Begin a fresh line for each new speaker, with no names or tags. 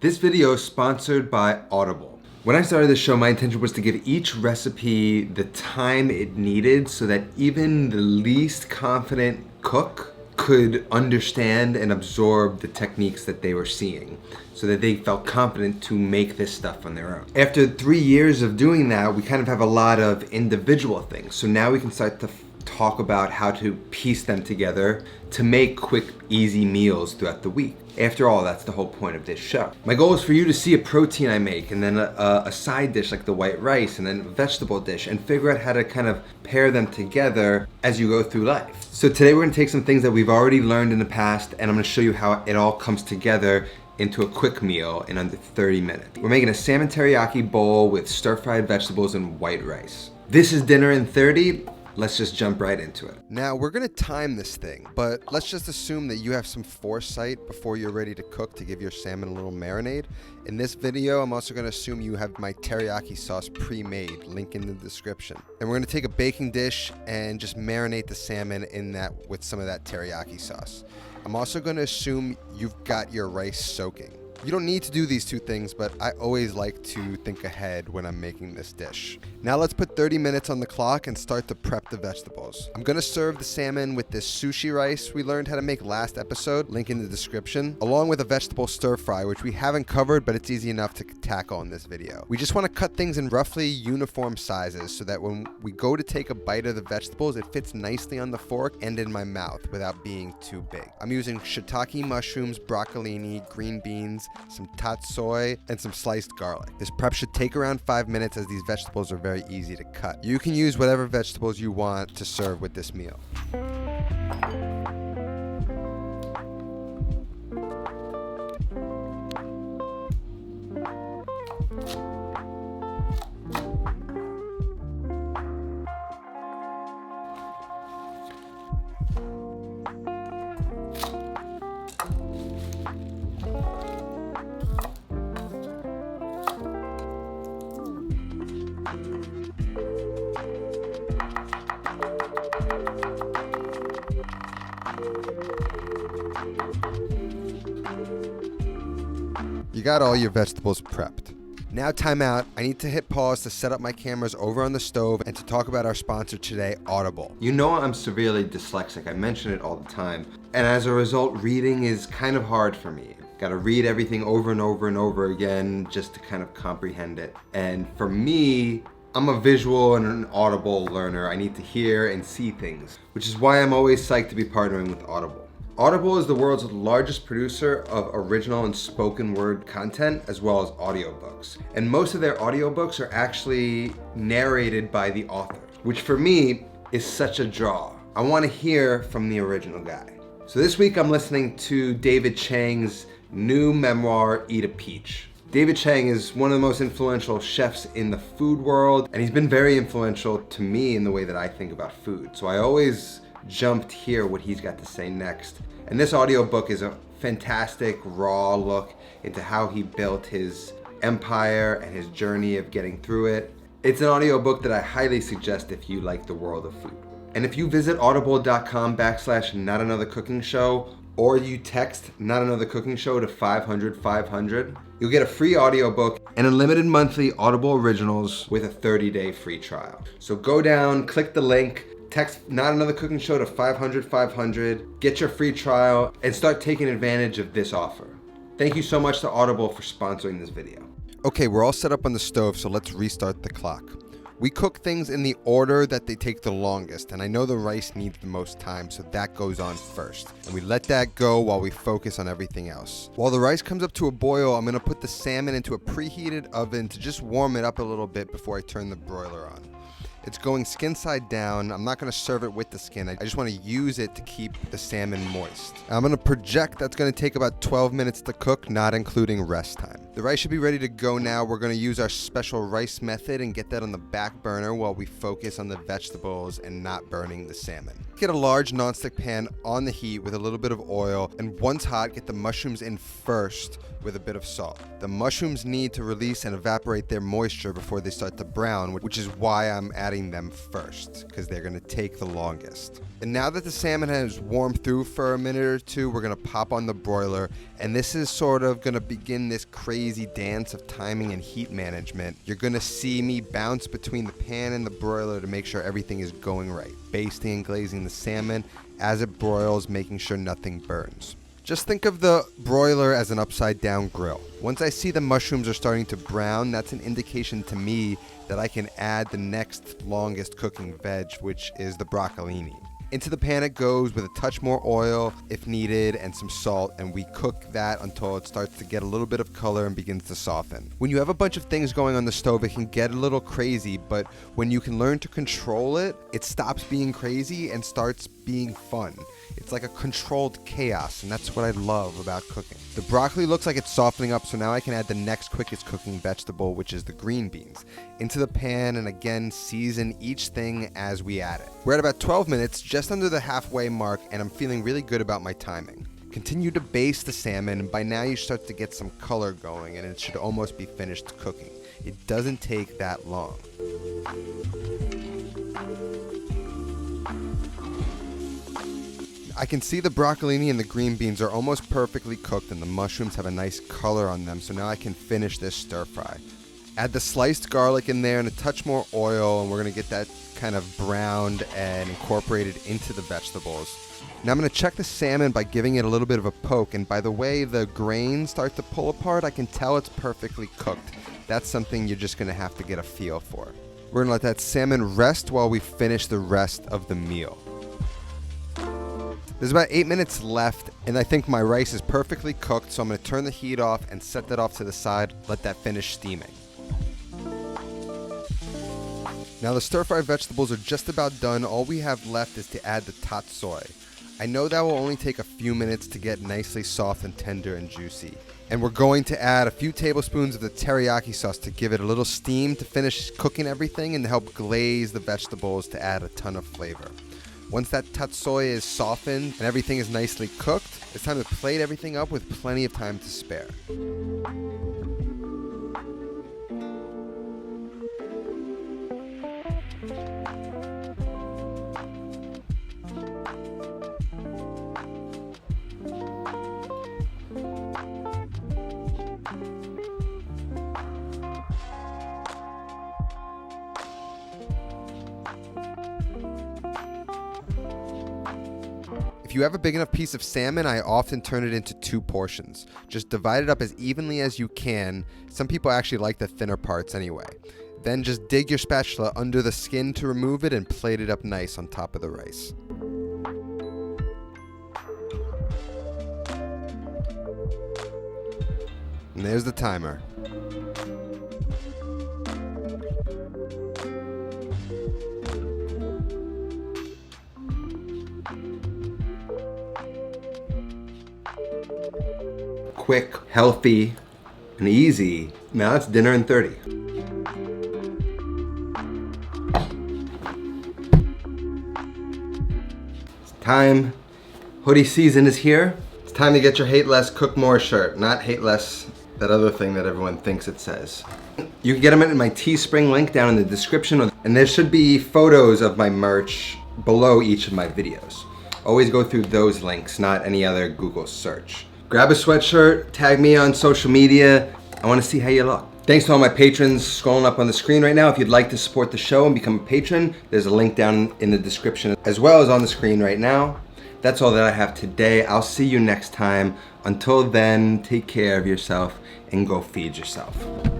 This video is sponsored by Audible. When I started this show, my intention was to give each recipe the time it needed so that even the least confident cook could understand and absorb the techniques that they were seeing so that they felt confident to make this stuff on their own. After 3 years of doing that, we kind of have a lot of individual things. So now we can start to talk about how to piece them together to make quick, easy meals throughout the week. After all, that's the whole point of this show. My goal is for you to see a protein I make and then a side dish like the white rice and then a vegetable dish and figure out how to kind of pair them together as you go through life. So today we're gonna take some things that we've already learned in the past and I'm gonna show you how it all comes together into a quick meal in under 30 minutes. We're making a salmon teriyaki bowl with stir-fried vegetables and white rice. This is dinner in 30. Let's just jump right into it. Now we're gonna time this thing, but let's just assume that you have some foresight before you're ready to cook to give your salmon a little marinade. In this video, I'm also gonna assume you have my teriyaki sauce pre-made, link in the description. And we're gonna take a baking dish and just marinate the salmon in that with some of that teriyaki sauce. I'm also gonna assume you've got your rice soaking. You don't need to do these two things, but I always like to think ahead when I'm making this dish. Now let's put 30 minutes on the clock and start to prep the vegetables. I'm gonna serve the salmon with this sushi rice we learned how to make last episode, link in the description, along with a vegetable stir fry, which we haven't covered, but it's easy enough to tackle in this video. We just wanna cut things in roughly uniform sizes so that when we go to take a bite of the vegetables, it fits nicely on the fork and in my mouth without being too big. I'm using shiitake mushrooms, broccolini, green beans, some tatsoi, and some sliced garlic. This prep should take around 5 minutes as these vegetables are very easy to cut. You can use whatever vegetables you want to serve with this meal. You got all your vegetables prepped. Now time out. I need to hit pause to set up my cameras over on the stove and to talk about our sponsor today, Audible. You know I'm severely dyslexic. I mention it all the time. And as a result, reading is kind of hard for me. Gotta read everything over and over and over again just to kind of comprehend it. And for me, I'm a visual and an audible learner. I need to hear and see things, which is why I'm always psyched to be partnering with Audible. Audible is the world's largest producer of original and spoken word content, as well as audiobooks. And most of their audiobooks are actually narrated by the author, which for me is such a draw. I want to hear from the original guy. So this week I'm listening to David Chang's new memoir, Eat a Peach. David Chang is one of the most influential chefs in the food world, and he's been very influential to me in the way that I think about food. So I always jump to hear what he's got to say next. And this audiobook is a fantastic raw look into how he built his empire and his journey of getting through it. It's an audiobook that I highly suggest if you like the world of food. And if you visit audible.com/notanothercookingshow or you text Not Another Cooking Show to 500-500, you'll get a free audiobook and unlimited monthly Audible originals with a 30-day free trial. So go down, click the link, text Not Another Cooking Show to 500-500, get your free trial, and start taking advantage of this offer. Thank you so much to Audible for sponsoring this video. Okay, we're all set up on the stove, so let's restart the clock. We cook things in the order that they take the longest, and I know the rice needs the most time, so that goes on first. And we let that go while we focus on everything else. While the rice comes up to a boil, I'm gonna put the salmon into a preheated oven to just warm it up a little bit before I turn the broiler on. It's going skin side down. I'm not gonna serve it with the skin. I just wanna use it to keep the salmon moist. I'm gonna project that's gonna take about 12 minutes to cook, not including rest time. The rice should be ready to go now. We're going to use our special rice method and get that on the back burner while we focus on the vegetables and not burning the salmon. Get a large nonstick pan on the heat with a little bit of oil, and once hot, get the mushrooms in first with a bit of salt. The mushrooms need to release and evaporate their moisture before they start to brown, which is why I'm adding them first, because they're going to take the longest. And now that the salmon has warmed through for a minute or two, we're going to pop on the broiler, and this is sort of going to begin this crazy dance of timing and heat management. You're going to see me bounce between the pan and the broiler to make sure everything is going right, basting and glazing the salmon as it broils, making sure nothing burns. Just think of the broiler as an upside down grill. Once I see the mushrooms are starting to brown, that's an indication to me that I can add the next longest cooking veg, which is the broccolini. Into the pan it goes with a touch more oil if needed and some salt, and we cook that until it starts to get a little bit of color and begins to soften. When you have a bunch of things going on the stove, it can get a little crazy, but when you can learn to control it, it stops being crazy and starts being fun. It's like a controlled chaos, and that's what I love about cooking. The broccoli looks like it's softening up, so now I can add the next quickest cooking vegetable, which is the green beans, into the pan, and again season each thing as we add it. We're at about 12 minutes, just under the halfway mark, and I'm feeling really good about my timing. Continue to baste the salmon, and by now you start to get some color going, and it should almost be finished cooking. It doesn't take that long. I can see the broccolini and the green beans are almost perfectly cooked, and the mushrooms have a nice color on them, so now I can finish this stir fry. Add the sliced garlic in there and a touch more oil, and we're going to get that kind of browned and incorporated into the vegetables. Now I'm going to check the salmon by giving it a little bit of a poke, and by the way the grains start to pull apart, I can tell it's perfectly cooked. That's something you're just going to have to get a feel for. We're going to let that salmon rest while we finish the rest of the meal. There's about 8 minutes left, and I think my rice is perfectly cooked, so I'm going to turn the heat off and set that off to the side, let that finish steaming. Now the stir-fry vegetables are just about done. All we have left is to add the tatsoi. I know that will only take a few minutes to get nicely soft and tender and juicy. And we're going to add a few tablespoons of the teriyaki sauce to give it a little steam to finish cooking everything and to help glaze the vegetables to add a ton of flavor. Once that tatsoi is softened and everything is nicely cooked, it's time to plate everything up with plenty of time to spare. If you have a big enough piece of salmon, I often turn it into 2 portions. Just divide it up as evenly as you can. Some people actually like the thinner parts anyway. Then just dig your spatula under the skin to remove it and plate it up nice on top of the rice. And there's the timer. Quick, healthy, and easy. Now it's dinner in 30. It's time. Hoodie season is here. It's time to get your Hate Less, Cook More shirt. Not Hate Less, that other thing that everyone thinks it says. You can get them at my Teespring link down in the description, and there should be photos of my merch below each of my videos. Always go through those links, not any other Google search. Grab a sweatshirt, tag me on social media. I want to see how you look. Thanks to all my patrons scrolling up on the screen right now. If you'd like to support the show and become a patron, there's a link down in the description as well as on the screen right now. That's all that I have today. I'll see you next time. Until then, take care of yourself and go feed yourself.